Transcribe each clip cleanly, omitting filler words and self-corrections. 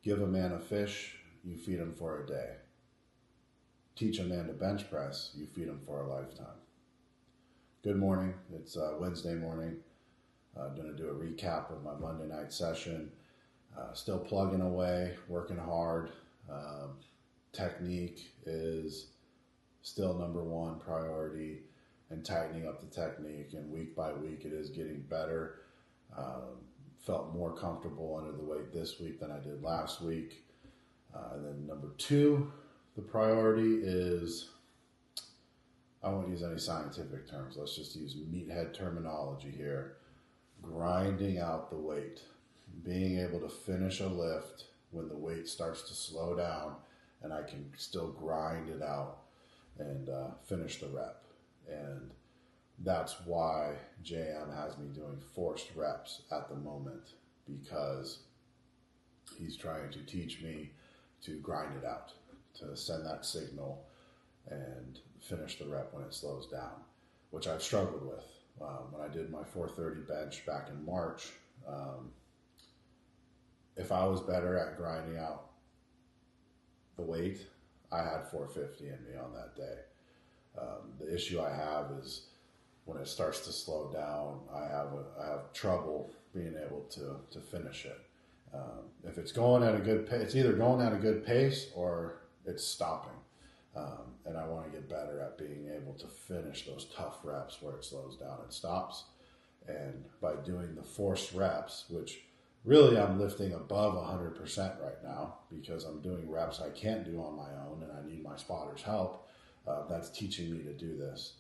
Give a man a fish, you feed him for a day. Teach a man to bench press, you feed him for a lifetime. Good morning. It's Wednesday morning. I'm going to do a recap of my Monday night session. Still plugging away, working hard. Technique is still number one priority, and tightening up the technique. And week by week, it is getting better. Felt more comfortable under the weight this week than I did last week. And then number two, the priority is, I won't use any scientific terms. Let's just use meathead terminology here. Grinding out the weight. Being able to finish a lift when the weight starts to slow down and I can still grind it out and finish the rep. And that's why JM has me doing forced reps at the moment, because he's trying to teach me to grind it out, to send that signal and finish the rep when it slows down, which I've struggled with. When I did my 430 bench back in March, if I was better at grinding out the weight, I had 450 in me on that day. The issue I have is when it starts to slow down, I have trouble being able to finish it. If it's going at a good pace, it's either going at a good pace or it's stopping. And I want to get better at being able to finish those tough reps where it slows down and stops. And by doing the forced reps, which really I'm lifting above 100% right now because I'm doing reps I can't do on my own and I need my spotter's help, that's teaching me to do this.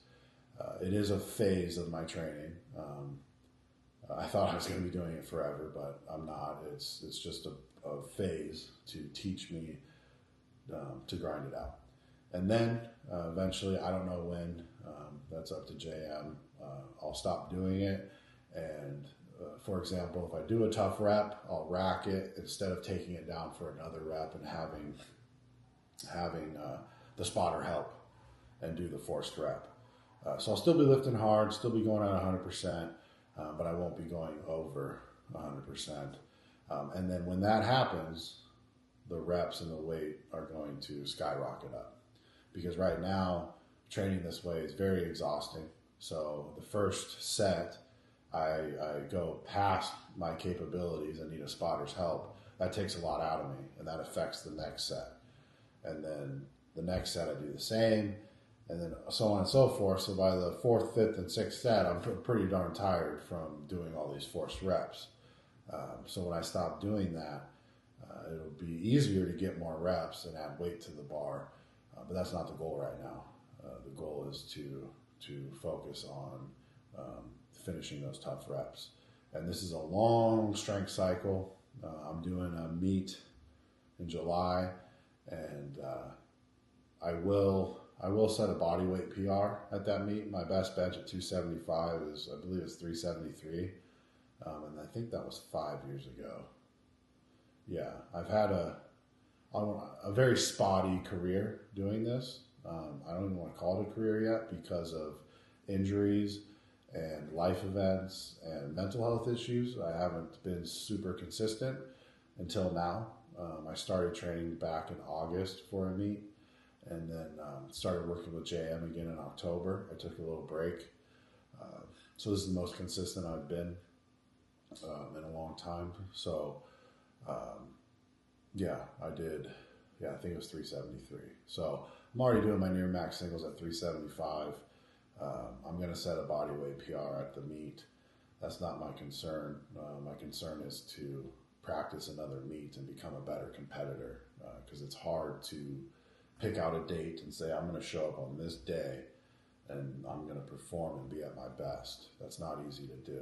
It is a phase of my training. I thought I was going to be doing it forever, but I'm not. It's just a phase to teach me to grind it out. And then eventually, I don't know when, that's up to JM, I'll stop doing it. And for example, if I do a tough rep, I'll rack it instead of taking it down for another rep and having the spotter help and do the forced rep. So I'll still be lifting hard, still be going at 100%, but I won't be going over 100%. And then when that happens, the reps and the weight are going to skyrocket up. Because right now, training this way is very exhausting. So the first set, I go past my capabilities and need a spotter's help. That takes a lot out of me, and that affects the next set. And then the next set, I do the same, and then so on and so forth. So by the fourth, fifth, and sixth set, I'm pretty darn tired from doing all these forced reps. So when I stop doing that, it'll be easier to get more reps and add weight to the bar. But that's not the goal right now. The goal is to focus on finishing those tough reps. And this is a long strength cycle. I'm doing a meet in July, and I will set a body weight PR at that meet. My best bench at 275 is, I believe it's 373. And I think that was 5 years ago. Yeah, I've had a very spotty career doing this. I don't even want to call it a career yet because of injuries and life events and mental health issues. I haven't been super consistent until now. I started training back in August for a meet, and then started working with JM again in October. I took a little break. So this is the most consistent I've been in a long time. So I did. Yeah, I think it was 373. So I'm already doing my near max singles at 375. I'm going to set a body weight PR at the meet. That's not my concern. My concern is to practice another meet and become a better competitor, because it's hard to pick out a date and say, I'm going to show up on this day and I'm going to perform and be at my best. That's not easy to do.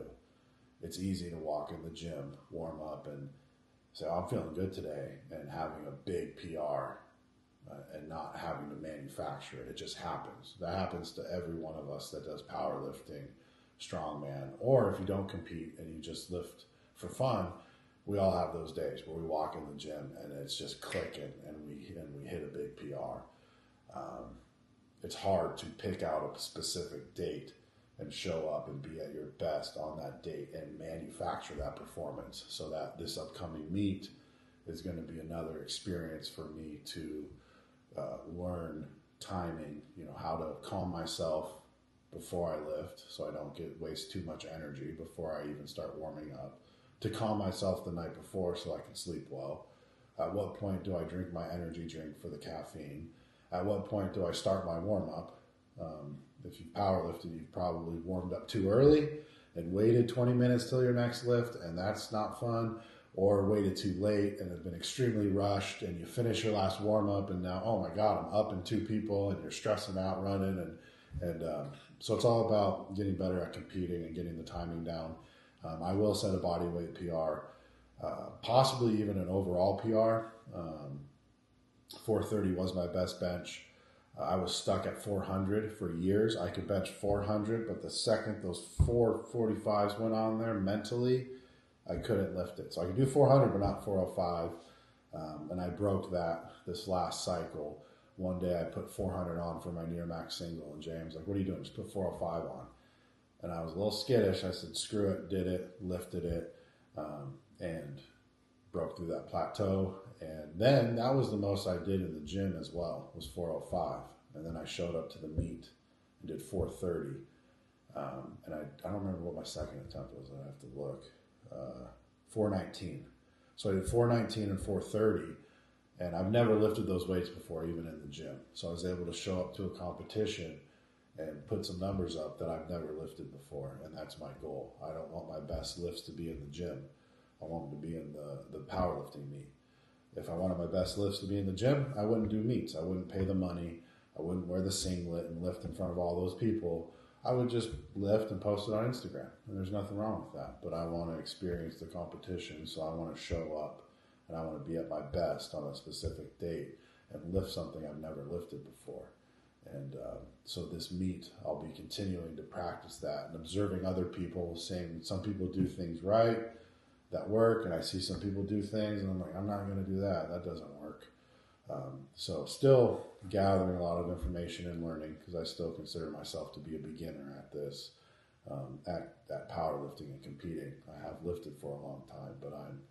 It's easy to walk in the gym, warm up, and say, I'm feeling good today, and having a big PR and not having to manufacture it. It just happens. That happens to every one of us that does powerlifting, strongman, or if you don't compete and you just lift for fun, we all have those days where we walk in the gym and it's just clicking and we hit a big PR. It's hard to pick out a specific date and show up and be at your best on that date and manufacture that performance so that this upcoming meet is going to be another experience for me to learn timing, how to calm myself before I lift so I don't waste too much energy before I even start warming up, to calm myself the night before so I can sleep well. At what point do I drink my energy drink for the caffeine? At what point do I start my warm-up? If you've powerlifted, you've probably warmed up too early and waited 20 minutes till your next lift, and that's not fun, or waited too late and have been extremely rushed, and you finish your last warm-up and now, oh my God, I'm up in 2 people, and you're stressing out running, and so it's all about getting better at competing and getting the timing down. I will set a body weight PR, possibly even an overall PR. 430 was my best bench. I was stuck at 400 for years. I could bench 400, but the second those 445s went on there mentally, I couldn't lift it. So I could do 400, but not 405. And I broke that this last cycle. One day I put 400 on for my near max single, and James like, "What are you doing? Just put 405 on." And I was a little skittish. I said, "Screw it," did it, lifted it, and broke through that plateau. And then that was the most I did in the gym as well, was 405. And then I showed up to the meet and did 430. And I don't remember what my second attempt was. I have to look. 419. So I did 419 and 430. And I've never lifted those weights before, even in the gym. So I was able to show up to a competition and put some numbers up that I've never lifted before. And that's my goal. I don't want my best lifts to be in the gym. I want them to be in the powerlifting meet. If I wanted my best lifts to be in the gym, I wouldn't do meets. I wouldn't pay the money. I wouldn't wear the singlet and lift in front of all those people. I would just lift and post it on Instagram. And there's nothing wrong with that. But I want to experience the competition, so I want to show up. And I want to be at my best on a specific date and lift something I've never lifted before. And so this meet, I'll be continuing to practice that and observing other people, saying some people do things right that work, and I see some people do things, and I'm like, I'm not going to do that. That doesn't work. So still gathering a lot of information and learning, because I still consider myself to be a beginner at this, at powerlifting and competing. I have lifted for a long time, but I'm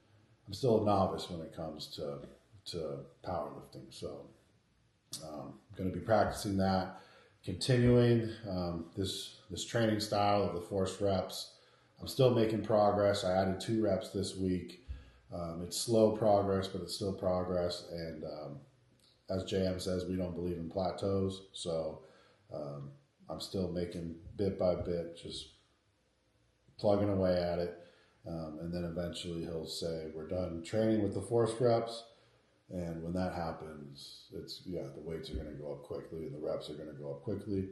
still a novice when it comes to powerlifting. So I'm going to be practicing that, continuing this training style of the forced reps. I'm still making progress. I added 2 reps this week. It's slow progress, but it's still progress. And as JM says, we don't believe in plateaus. So I'm still making bit by bit, just plugging away at it. And then eventually he'll say, we're done training with the forced reps. And when that happens, the weights are going to go up quickly and the reps are going to go up quickly,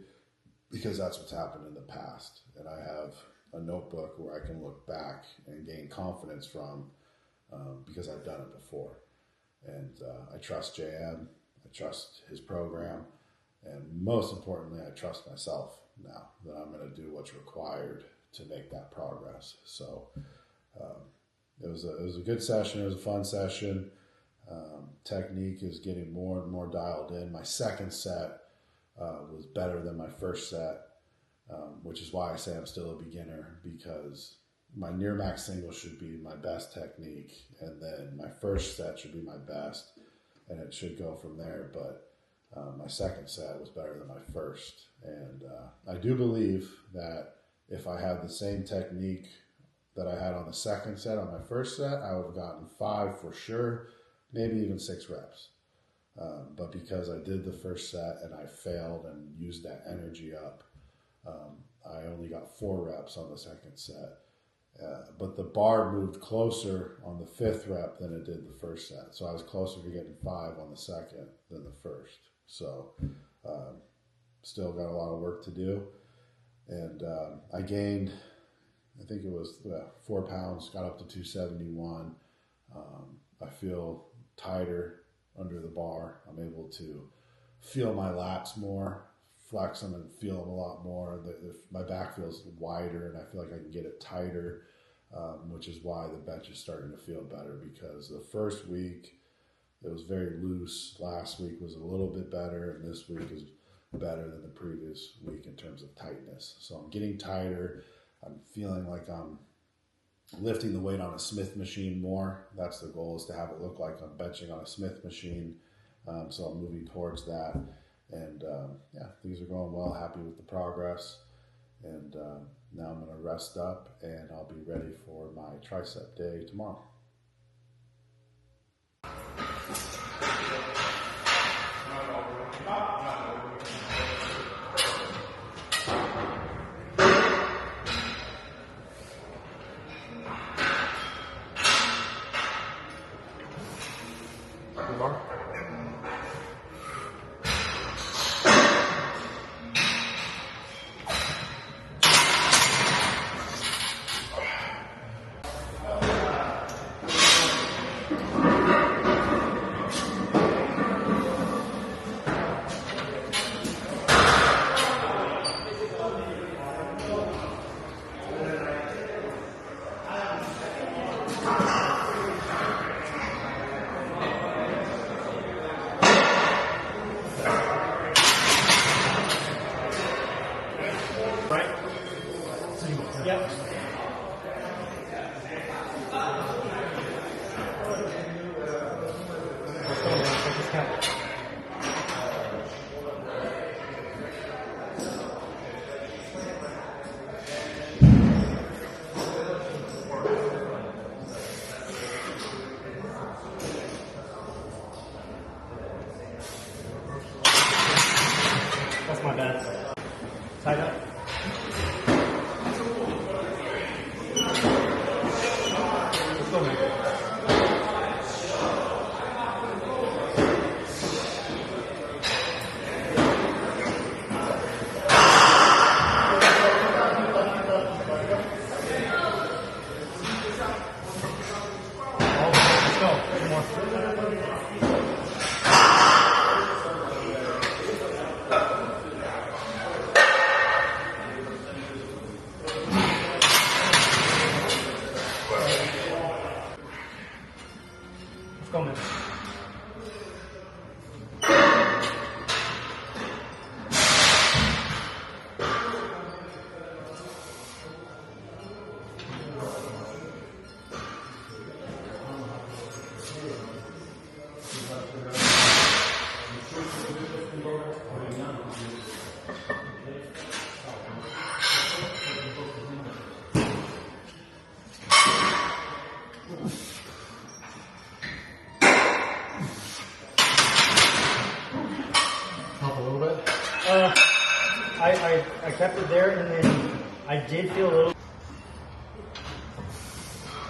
because that's what's happened in the past. And I have a notebook where I can look back and gain confidence from, because I've done it before. And I trust JM, I trust his program, and most importantly, I trust myself now that I'm going to do what's required to make that progress. So it was a good session. It was a fun session. Technique is getting more and more dialed in. My second set was better than my first set, which is why I say I'm still a beginner, because my near max single should be my best technique, and then my first set should be my best, and it should go from there. But my second set was better than my first, and I do believe that if I had the same technique that I had on the second set on my first set, I would have gotten 5 for sure, maybe even 6 reps. But because I did the first set and I failed and used that energy up, I only got 4 reps on the second set. But the bar moved closer on the 5th rep than it did the first set. So I was closer to getting 5 on the second than the first. So still got a lot of work to do. And I gained, I think it was 4 pounds, got up to 271. I feel tighter under the bar. I'm able to feel my lats more, flex them and feel them a lot more. My back feels wider, and I feel like I can get it tighter, which is why the bench is starting to feel better, because the first week it was very loose. Last week was a little bit better, and this week is better than the previous week in terms of tightness. So I'm getting tighter. I'm feeling like I'm lifting the weight on a Smith machine more. That's the goal, is to have it look like I'm benching on a Smith machine. So I'm moving towards that. And yeah, things are going well. Happy with the progress. And now I'm going to rest up and I'll be ready for my tricep day tomorrow. Yep. That's my bad. Tied up. Let's go, man. Let's go. One more. Let's go, man. Help a little bit? I kept it there, and then I did feel a little.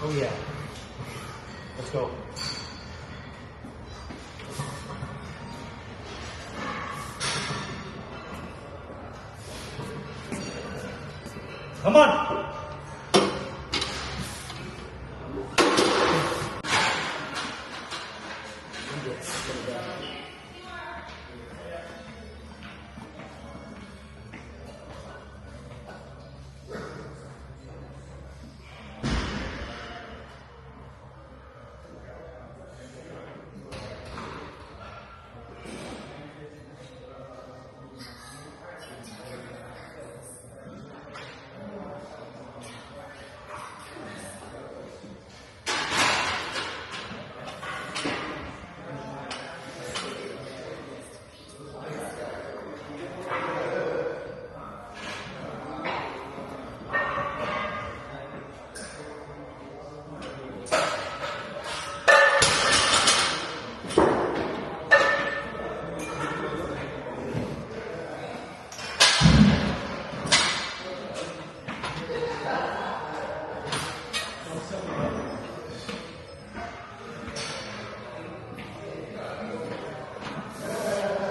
Oh yeah. Let's go. Come on.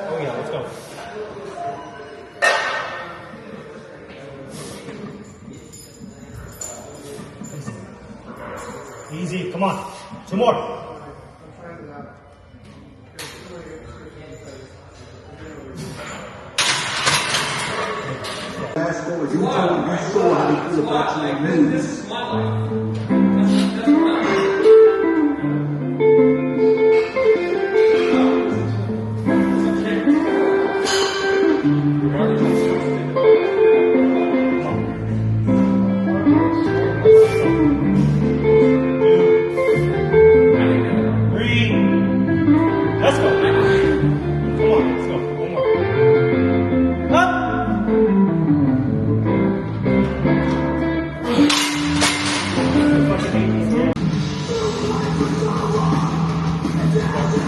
Oh yeah, let's go. Easy, come on. Two more. Fast forward, you told me you saw how we feel about your moves. Your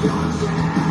chest.